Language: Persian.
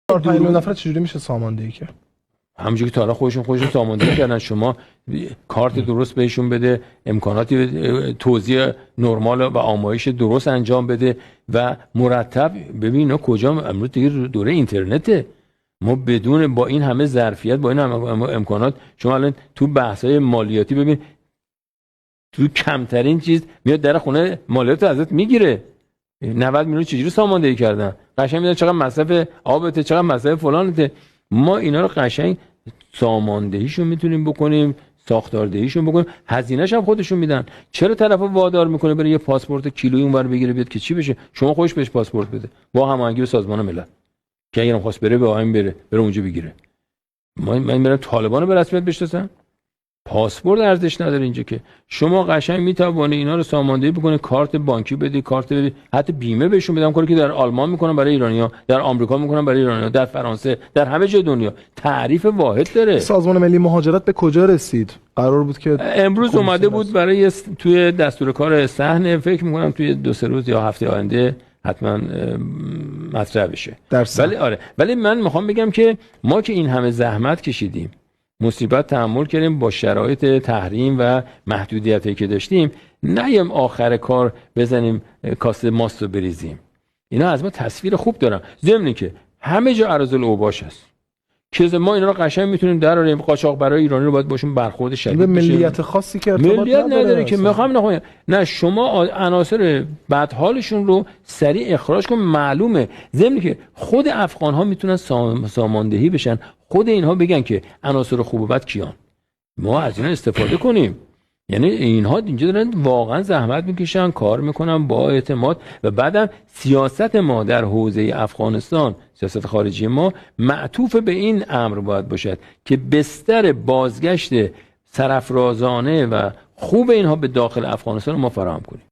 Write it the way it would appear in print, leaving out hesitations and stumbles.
4-5 میلیون نفر چجوری میشه ساماندهی کرد؟ همونجوری که تا حالا خودشون ساماندهی کردن. شما کارت درست بهشون بده، امکاناتی توزیع نرمال و آمایش درست انجام بده و مرتب. ببین اینا کجا امروز دیگه دوره اینترنته، ما بدون با این همه ظرفیت، با این همه امکانات، شما الان تو بحث‌های مالیاتی ببین تو کمترین چیز میاد در خونه مالیات ازت میگیره. 90 میلیون چجوری ساماندهی کردن؟ قشنگ میدونن چقدر مصرف آبته، چقدر مصرف فلانته. ما اینا رو قشنگ ساماندهیشون میتونیم بکنیم، ساختاردهیشون بکنیم، هزینه‌ش هم خودشون میدن. چرا طرفو وادار میکنه بره یه پاسپورت کیلویی اونور بگیره بیاد که چی بشه؟ شما خودش بهش پاسپورت بده با هماهنگی با سازمان ملل که اگرم خواست بره به آیم بره اونجا بگیره. من برم طالبانو به رسمیت بشناسم؟ پاسپورت ارزش نداره اینجا که. شما قشنگ میتوانی اینا رو ساماندهی بکنی، کارت بانکی بدی، کارت بدی، حتی بیمه بهشون بدم، کاری که در آلمان میکنن برای ایرانی‌ها، در آمریکا میکنن برای ایرانی‌ها، در فرانسه، در همه جای دنیا. تعریف واحد داره. سازمان ملی مهاجرت به کجا رسید؟ قرار بود که امروز اومده بود برای توی دستور کار صحنه، فکر میکنم توی 2-3 روز یا هفته آینده حتما مطرح بشه. ولی آره، ولی من میخوام بگم که ما که این همه زحمت کشیدیم، مصیبت تحمل کردیم، با شرایط تحریم و محدودیتی که داشتیم، نیم آخر کار بزنیم کاسه ماست رو بریزیم. اینا از ما تصویر خوب دارن، ضمن که همه جا اراذل اوباش هست که ما اینا رو قشنگ میتونیم دراریم. قاچاق برای ایرانی رو باید باشون برخورد شدید بشه. ملیت خاصی که ارتباط ملیت نداره که نه شما عناصر بدحالشون رو سریع اخراج کن. معلومه ضمن که خود افغان ها میتونن ساماندهی بشن، خود اینها بگن که عناصر خوب و بد کیان، ما از اینا استفاده کنیم. یعنی اینها اینجا دارن واقعا زحمت میکشن، کار میکنن با اعتماد. و بعدم سیاست ما در حوزه افغانستان، سیاست خارجی ما معطوف به این امر باید باشد که بستر بازگشت سرافرازانه و خوب اینها به داخل افغانستان ما فراهم کنیم.